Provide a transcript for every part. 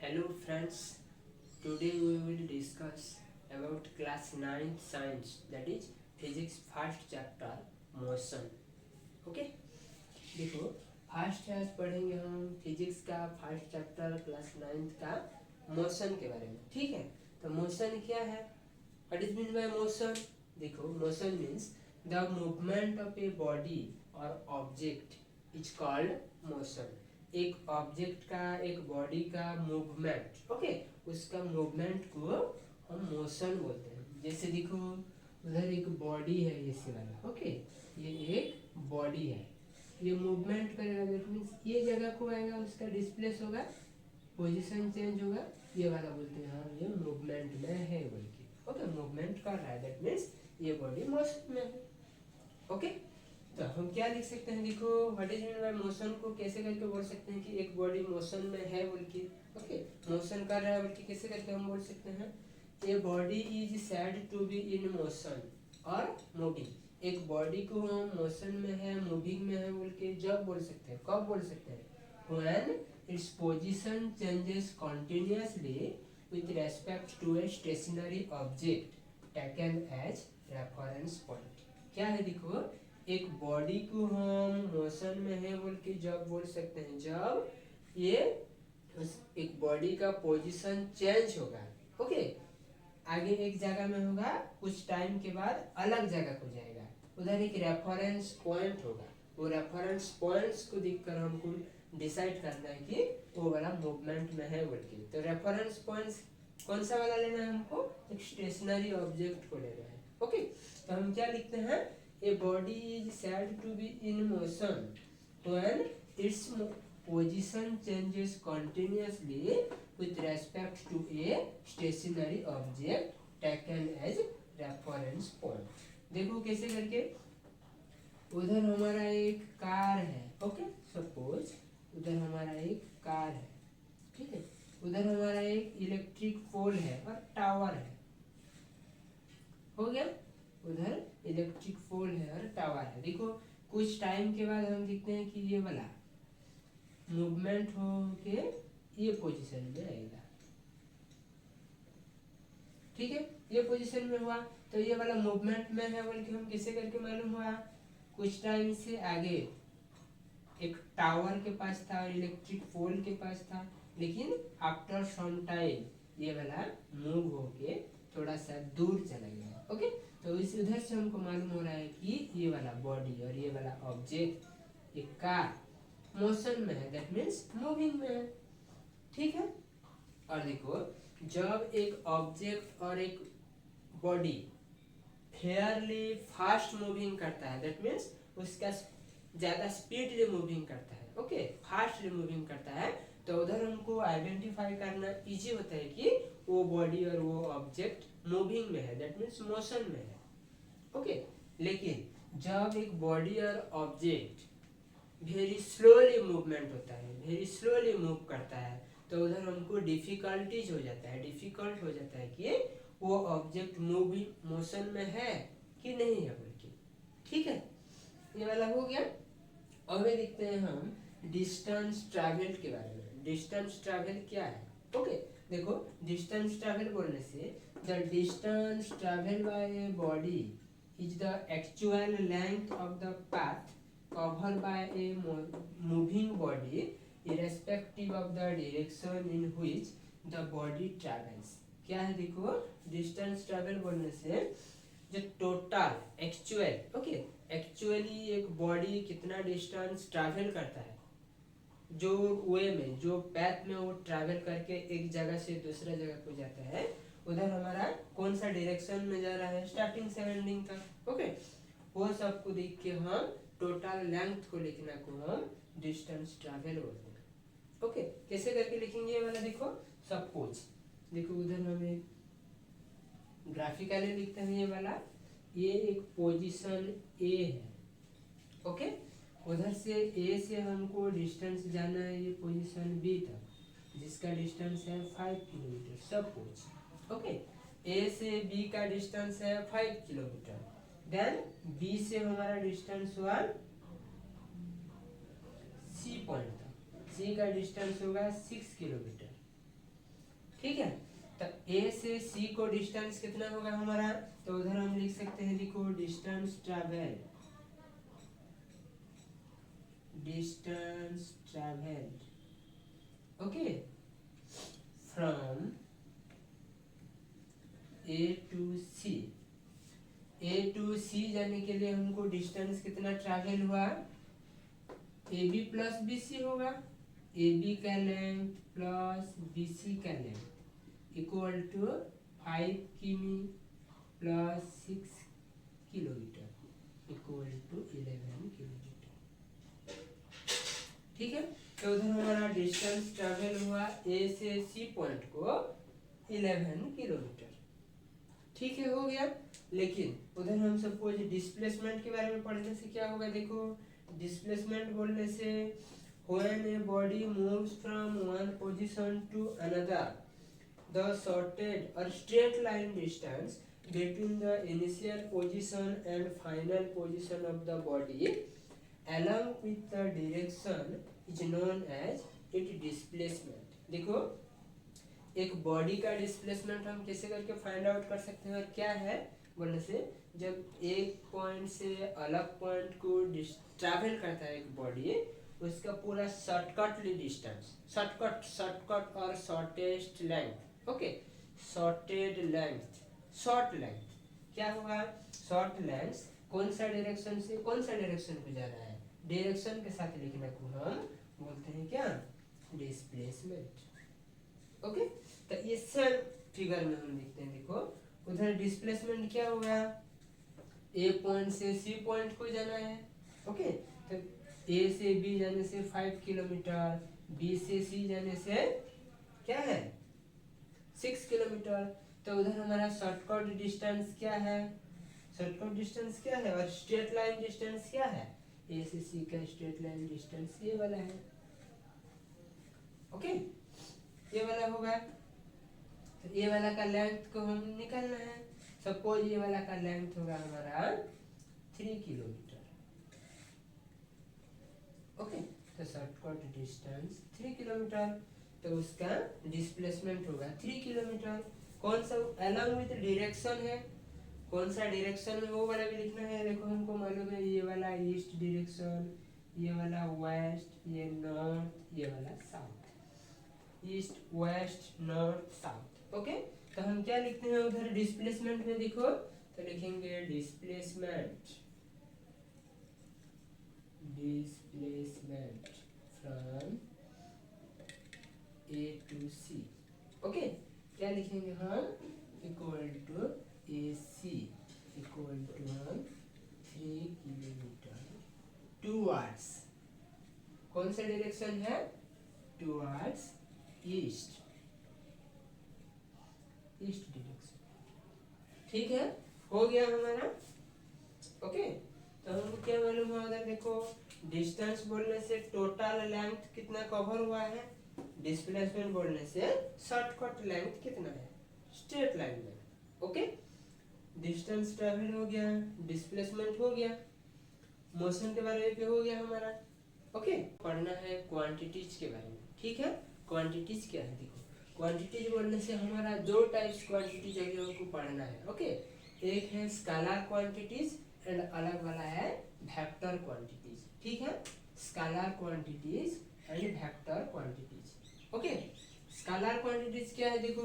Hello friends, today we will discuss about class 9th science, that is physics first chapter motion. Okay देखो first आज पढ़ेंगे हम physics का first chapter class 9th का motion के बारे में। ठीक है, तो मोशन क्या है, what is mean by motion. देखो motion means the movement of a body और ऑब्जेक्ट इज कॉल्ड मोशन। एक ऑब्जेक्ट का, एक बॉडी का मूवमेंट, ओके, उसका मूवमेंट को हम मोशन बोलते हैं। जैसे देखो उधर एक बॉडी है ये वाला, ओके, ये एक बॉडी है, ये मूवमेंट करेगा, दैट मीन्स ये जगह को आएगा, उसका डिस्प्लेस होगा, पोजीशन चेंज होगा, ये वाला बोलते हैं हाँ ये मूवमेंट में है बोल के। ओके, मूवमेंट कर रहा है, दैट मीन्स ये बॉडी मोशन में है। ओके, तो हम क्या लिख सकते हैं, देखो what is mean by motion को कैसे करके बोल सकते हैं कि एक बॉडी मोशन में है बोल के। ओके, मोशन कर रहा है बोल के कैसे करके हम बोल सकते हैं, a body is said to be in motion और मूविंग। एक बॉडी को हम मोशन में है, मूविंग में है बोल के जब बोल सकते हैं, कब बोल सकते हैं, when its position changes continuously with respect to a stationary object taken as reference point। क्या है देखो, एक बॉडी को हम मोशन में है बोल के जब बोल सकते हैं जब ये एक बॉडी का पोजीशन चेंज होगा। ओके, आगे एक जगह में होगा, कुछ टाइम के बाद अलग जगह को जाएगा, उधर एक रेफरेंस पॉइंट होगा, वो रेफरेंस पॉइंट्स को देखकर हमको डिसाइड करना है कि वो वाला मूवमेंट में है बोल के। तो रेफरेंस पॉइंट्स कौन सा वाला लेना है हमको, एक स्टेशनरी ऑब्जेक्ट को लेना है। ओके, तो हम क्या लिखते हैं, a body is said to be in motion when it's position changes continuously with respect to a stationary object taken as reference point। देखो कैसे करके, उधर हमारा एक कार है, ओके, सपोज उधर हमारा एक कार है, ठीक है, उधर हमारा एक इलेक्ट्रिक पोल है और टावर है, हो गया, उधर इलेक्ट्रिक पोल है और टावर है। देखो कुछ टाइम के बाद हम देखते हैं कि ये वाला मूवमेंट हो के ये पोजीशन में आएगा, ठीक है, ये पोजीशन में हुआ, तो ये वाला मूवमेंट में है बोल के हम कैसे करके मालूम हुआ, कुछ टाइम से आगे एक टावर के पास था और इलेक्ट्रिक पोल के पास था, लेकिन आफ्टर सम टाइम ये वाला मूव होके थोड़ा सा दूर चला गया। ओके, तो इस उधर से हमको मालूम हो रहा है कि ये वाला बॉडी और ये वाला ऑब्जेक्ट, ये कार मोशन में है, दैट मीन्स मूविंग में है। ठीक है, और देखो जब एक ऑब्जेक्ट और एक बॉडी फेयरली फास्ट मूविंग करता है, दैट मीन्स उसका ज्यादा स्पीडली मूविंग करता है, ओके, फास्टली मूविंग करता है, तो उधर हमको आइडेंटिफाई करना इजी होता है कि वो बॉडी और वो ऑब्जेक्ट मूविंग में है, दैट मीन्स मोशन में है। ओके, लेकिन जब एक बॉडी और ऑब्जेक्ट वेरी स्लोली मूवमेंट होता है, वेरी स्लोली मूव करता है, तो उधर हमको डिफिकल्टीज हो जाता है, डिफिकल्ट हो जाता है कि वो ऑब्जेक्ट मूविंग मोशन में है कि नहीं है बोल के। ठीक है, ये वाला हो गया। अब देखते हैं हम डिस्टेंस ट्रैवल के बारे में। डिस्टेंस ट्रैवल क्या है, ओके, देखो डिस्टेंस ट्रैवल बोलने से the distance travel by A body is the actual length of the path covered by a moving body irrespective of the direction in which the body travels। क्या है देखो, distance travel बोलने से जो total actual, okay, actually एक body कितना distance travel करता है, जो वे में, जो पैथ में वो ट्रैवल करके एक जगह से दूसरा जगह को जाता है, उधर हमारा कौन सा डायरेक्शन में जा रहा है, स्टार्टिंग से एंडिंग तक। ओके, वो सब को देख के हम टोटल लेंथ को लिखना को हम डिस्टेंस ट्रैवल बोलते हैं। ओके, कैसे करके लिखेंगे ये वाला, देखो सपोज देखो उधर हमें ग्राफिकली लिखते हैं, ये वाला ये एक पोजीशन ए है, ओके, उधर से ए से हमको डिस्टेंस जाना है ये पोजीशन बी तक, जिसका डिस्टेंस है 5 किलोमीटर सपोज। ओके, ए से बी का डिस्टेंस है 5 किलोमीटर, देन बी से हमारा डिस्टेंस हुआ सी पॉइंट तक, सी का डिस्टेंस होगा 6 किलोमीटर। ठीक है। तो ए से सी को डिस्टेंस कितना होगा हमारा, तो उधर हम लिख सकते हैं, देखो distance travelled okay from A to C. A to C जाने के लिए हमको डिस्टेंस कितना ट्रैवल हुआ, A B plus B C होगा, ए बी का लेंथ प्लस बी सी का लेंथ इक्वल टू 5 किमी plus 6 kilometre equal to 11 kilometre. ठीक है, तो उधर हमारा डिस्टेंस ट्रैवल हुआ ए से सी पॉइंट को 11 किलोमीटर। ठीक है, हो गया। लेकिन उधर हम सपोज डिस्प्लेसमेंट के बारे में पढ़ने से क्या होगा, देखो डिस्प्लेसमेंट बोलने से when a body moves from one position to another the shortest or straight line distance between the initial position and final position of the body along with the direction is known as its displacement। देखो एक body का displacement हम कैसे करके find out कर सकते हैं, और क्या है बोलने से जब एक पॉइंट से अलग पॉइंट को ट्रैवल करता है एक बॉडी, उसका पूरा शॉर्टकट डिस्टेंस, शॉर्टकट और shortest length, okay shorted length, short length क्या होगा, शॉर्ट लेंथ कौन सा डायरेक्शन से कौन सा डायरेक्शन पे जा रहा है, डायरेक्शन के साथ लिखने को हम बोलते हैं क्या, डिस्प्लेसमेंट। ओके, तो ये सब फिगर में हम लिखते हैं। देखो उधर डिस्प्लेसमेंट क्या होगा, ए पॉइंट से सी पॉइंट को जाना है, ओके तो ए से बी जाने से 5 किलोमीटर, बी से सी जाने से क्या है 6 किलोमीटर। तो उधर हमारा शॉर्टकट डिस्टेंस क्या है, शॉर्टकट डिस्टेंस क्या है, और स्ट्रेट लाइन डिस्टेंस क्या है, ए से सी का स्ट्रेट लाइन डिस्टेंस ये वाला है, ओके ये वाला होगा। तो ये वाला का लेंथ को हम निकालना है, सपोज ये वाला का लेंथ होगा हमारा 3 किलोमीटर, ओके तो शॉर्टकट डिस्टेंस 3 किलोमीटर, तो उसका डिस्प्लेसमेंट होगा 3 किलोमीटर। कौन सा अलॉन्ग विद डायरेक्शन है, कौन सा डायरेक्शन में वो वाला भी लिखना है। देखो हमको मालूम है ये वाला ईस्ट डायरेक्शन, ये वाला वेस्ट, ये नॉर्थ, ये वाला south, east west north south, okay तो हम क्या लिखते हैं उधर डिस्प्लेसमेंट में, देखो तो लिखेंगे displacement from A to C, okay क्या लिखेंगे हम equal to A C equal to हम 3 किलोमीटर टूवर्ड्स, कौन सा डायरेक्शन है, टूवर्ड्स ईस्ट डायरेक्शन। ठीक है, हो गया हमारा, ओके तो हमको क्या मालूम है उधर, देखो डिस्टेंस बोलने से टोटल लेंथ कितना कवर हुआ है, डिस्प्लेसमेंट बोलने से शॉर्टकट लेंथ कितना है, straight line length, okay distance travel हो गया, डिस्प्लेसमेंट हो गया, मोशन के बारे में हो गया हमारा, ओके पढ़ना है क्वांटिटीज के बारे में। ठीक है, क्वांटिटीज क्या है, देखो क्वांटिटीज बोलने से हमारा दो टाइप्स क्वांटिटीज हमको पढ़ना है, ओके एक है स्केलर क्वांटिटीज एंड अलग वाला है वेक्टर क्वांटिटीज। ठीक है, scalar quantities and vector quantities, okay scalar quantities क्या है, देखो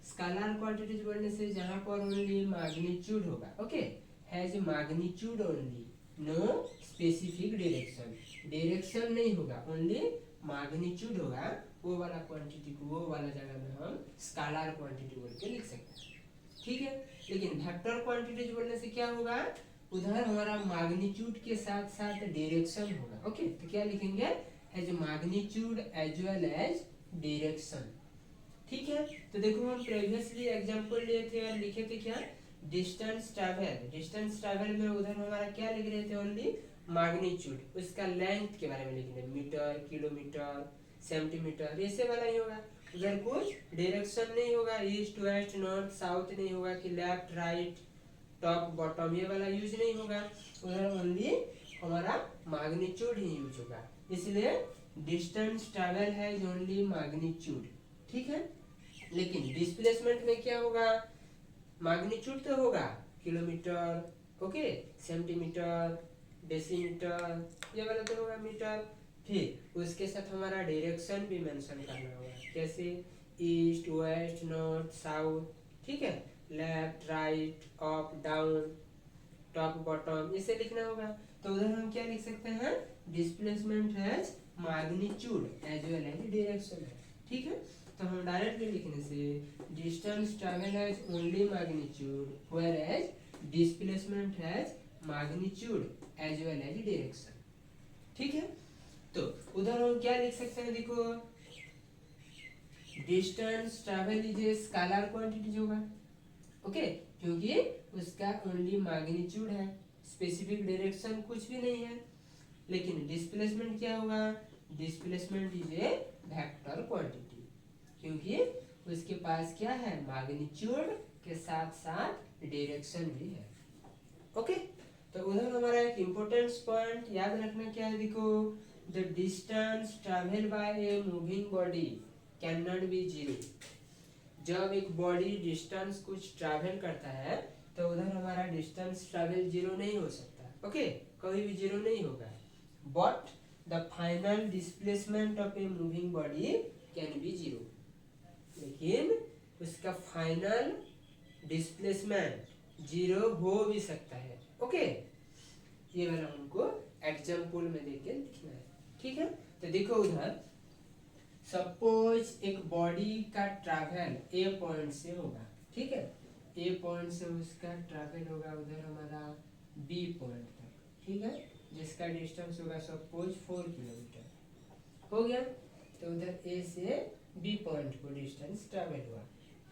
स्केलर क्वांटिटीज बोलने से जहाँ पर ओनली मैग्नीट्यूड होगा, okay has magnitude only, no specific direction, direction नहीं होगा, ओनली मैग्नीट्यूड होगा, वो वाला क्वांटिटी को वो वाला जगह में हम स्केलर क्वांटिटी बोल के लिख सकते हैं। ठीक है, लेकिन वेक्टर क्वांटिटीज बोलने से क्या होगा, उधर हमारा मैग्नीट्यूड के साथ साथ डायरेक्शन होगा, ओके तो क्या लिखेंगे as magnitude as well as direction. ठीक है, तो देखो हम प्रीवियसली एग्जांपल लिए थे और लिखे थे क्या, डिस्टेंस ट्रैवल, डिस्टेंस ट्रैवल में उधर हमारा क्या लिख रहे थे, ओनली मैग्नीट्यूड, उसका लेंथ के बारे में लिख रहे, मीटर किलोमीटर सेंटीमीटर ऐसे वाला ही होगा, उधर कुछ डायरेक्शन नहीं होगा, ईस्ट वेस्ट नॉर्थ साउथ नहीं होगा कि लेफ्ट राइट टॉप बॉटम ये वाला यूज नहीं होगा, उधर ओनली हमारा मैग्नीट्यूड ही यूज होगा, इसलिए डिस्टेंस ट्रैवल है ओनली मैग्नीट्यूड। ठीक है, लेकिन डिस्प्लेसमेंट में क्या होगा, मैग्नीट्यूड तो होगा किलोमीटर, ओके, सेंटीमीटर, डेसीमीटर, ये वाला तो होगा मीटर। फिर उसके साथ हमारा डायरेक्शन भी मेंशन करना होगा, कैसे ईस्ट वेस्ट नॉर्थ साउथ, ठीक है, left right up down top bottom, इसे लिखना होगा। तो उधर हम क्या लिख सकते हैं, displacement has magnitude as well as direction है, ठीक है। तो हम डायरेक्टली लिखने से distance travel has only magnitude whereas displacement has magnitude as well as direction, ठीक है। तो उधर हम क्या लिख सकते हैं, देखो distance travel is a scalar quantity होगा, ओके, क्योंकि उसका ओनली मैग्नीट्यूड है, स्पेसिफिक डायरेक्शन कुछ भी नहीं है। लेकिन डिस्प्लेसमेंट क्या होगा, displacement is a vector quantity, क्योंकि उसके पास क्या है, मैग्नीट्यूड के साथ साथ डायरेक्शन भी है, ओके। तो उधर हमारा एक इम्पोर्टेंट पॉइंट याद रखना क्या है, देखो the distance travel by a moving body can not be zero. जब एक बॉडी डिस्टेंस कुछ ट्रैवल करता है तो उधर हमारा डिस्टेंस ट्रैवल जीरो नहीं हो सकता, ओके, कभी भी जीरो नहीं होगा। But the final displacement of a moving body can be zero, लेकिन उसका फाइनल डिस्प्लेसमेंट जीरो हो भी सकता है, ओके। ये वाला हमको एग्जाम्पल में देके लिखना है, ठीक है। तो देखो उधर सपोज एक बॉडी का ट्रैवल ए पॉइंट से होगा, ठीक है, ए पॉइंट से उसका ट्रैवल होगा उधर हमारा बी पॉइंट तक, ठीक है, जिसका डिस्टेंस होगा सपोज 4 किलोमीटर हो गया। तो उधर ए से बी पॉइंट को डिस्टेंस ट्रैवल हुआ,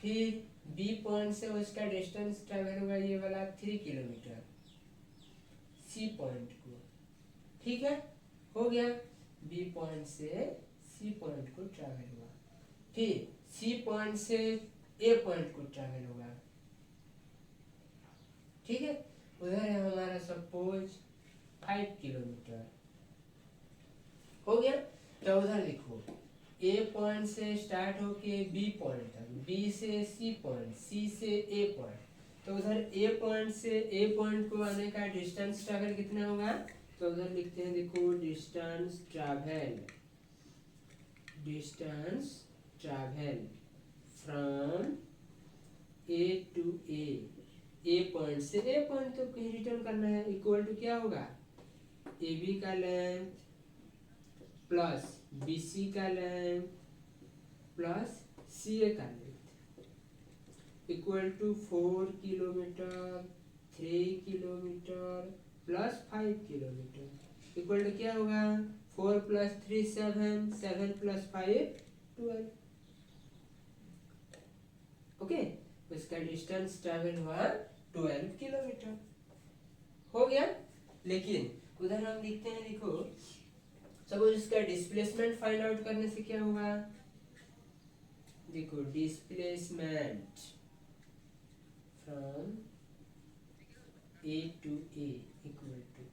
फिर बी पॉइंट से उसका डिस्टेंस ट्रैवल हुआ ये वाला 3 किलोमीटर सी पॉइंट को, ठीक है, हो गया। बी पॉइंट से सी पॉइंट को ट्रैवल हुआ, फिर सी पॉइंट से ए पॉइंट को ट्रैवल हुआ, ठीक है। उधर है हमारा सपोज 5 किलोमीटर हो गया। तो उधर लिखो ए पॉइंट से स्टार्ट होके बी पॉइंट तक, बी से सी पॉइंट, सी से ए पॉइंट, तो उधर ए पॉइंट से ए पॉइंट को आने का डिस्टेंस ट्रैवल कितना होगा, तो उधर लिखते हैं, देखो distance travel from A to A point से ए पॉइंट तो कहीं रिटर्न करना है, इक्वल टू क्या होगा, ए बी का लेंथ प्लस बी सी का लेंथ प्लस सी ए का length equal to 4 kilometre 3 kilometre plus 5 kilometre equal to क्या होगा, 4 प्लस 3 7, 7 प्लस 5 12, ओके। उसका डिस्टेंस ट्रैवल हुआ 12 किलोमीटर हो गया। लेकिन उधर हम लिखते हैं, देखो सपोज इसका डिस्प्लेसमेंट फाइंड आउट करने से क्या होगा, देखो displacement from A to A equal to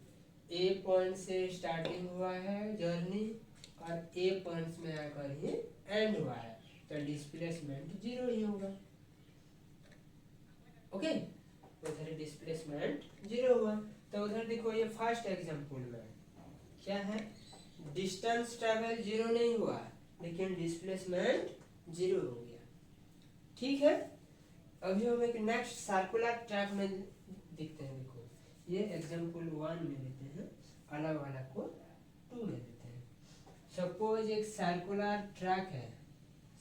A point से स्टार्टिंग हुआ है जर्नी और ए पॉइंट्स में आकर ही एंड हुआ है, तो डिस्प्लेसमेंट जीरो ही होगा, ओके। उधर डिस्प्लेसमेंट जीरो हुआ। तो उधर देखो ये फर्स्ट एग्जांपल में क्या है, डिस्टेंस ट्रैवल जीरो नहीं हुआ लेकिन डिस्प्लेसमेंट जीरो हो गया, ठीक है। अभी हम एक नेक्स्ट सर्कुलर ट्रैक में देखते हैं, देखो ये एग्जांपल 1 में लेते हैं, अलग वाला को 2 में लेते हैं। सपोज एक सर्कुलर ट्रैक है,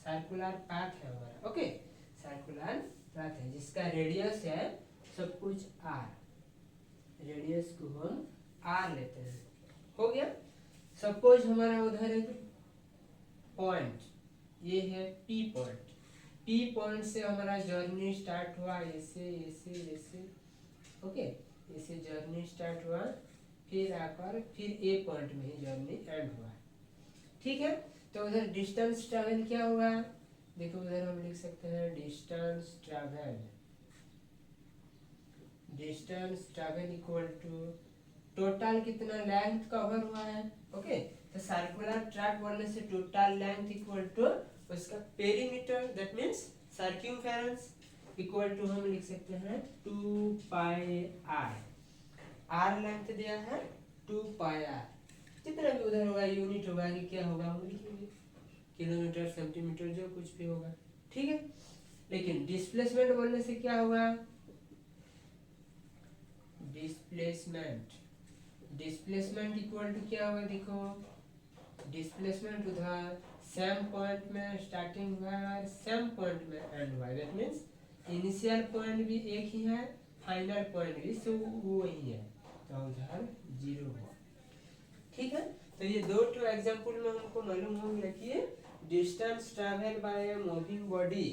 सर्कुलर पाथ है हमारा, ओके, सर्कुलर पाथ है जिसका रेडियस है सब कुछ r, रेडियस को हम r लेते हैं, हो गया। सपोज हमारा उधर एक पॉइंट ये है P पॉइंट, P पॉइंट से हमारा जर्नी स्टार्ट हुआ ऐसे ऐसे ऐसे, ओके, ऐसे जर्नी स्टार्ट हुआ, फिर आकर फिर A पॉइंट में ही जर्नी एंड हुआ, ठीक है। तो उधर डिस्टेंस ट्रैवल क्या हुआ, देखो उधर हम लिख सकते हैं distance travel equal to total कितना लेंथ कवर हुआ है, ओके। तो सर्कुलर ट्रैक बोलने से टोटल लेंथ इक्वल टू उसका perimeter that means circumference equal to हम लिख सकते हैं 2 पाई आर। आर लेंथ दिया है 2 पाई आर, जितना भी उधर होगा यूनिट होगा कि क्या होगा हम लिखेंगे, किलोमीटर सेंटीमीटर जो कुछ भी होगा, ठीक है। लेकिन डिस्प्लेसमेंट बोलने से क्या होगा, डिस्प्लेसमेंट डिस्प्लेसमेंट इक्वल टू क्या होगा, देखो डिस्प्लेसमेंट उधर सेम पॉइंट में स्टार्टिंग हुआ है और सेम पॉइंट में एंड हुआ है, दैट मीन्स इनिशियल पॉइंट भी एक ही है, फाइनल पॉइंट भी सो वो वही है, तो उधर 0 हुआ, ठीक है। तो ये दो टू एग्जांपल में हमको मालूम हो गया कि distance travel by a moving body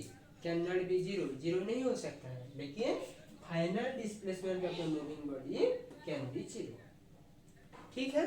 can not be zero नहीं हो सकता है, लेकिन final displacement of a moving body can be 0, ठीक है।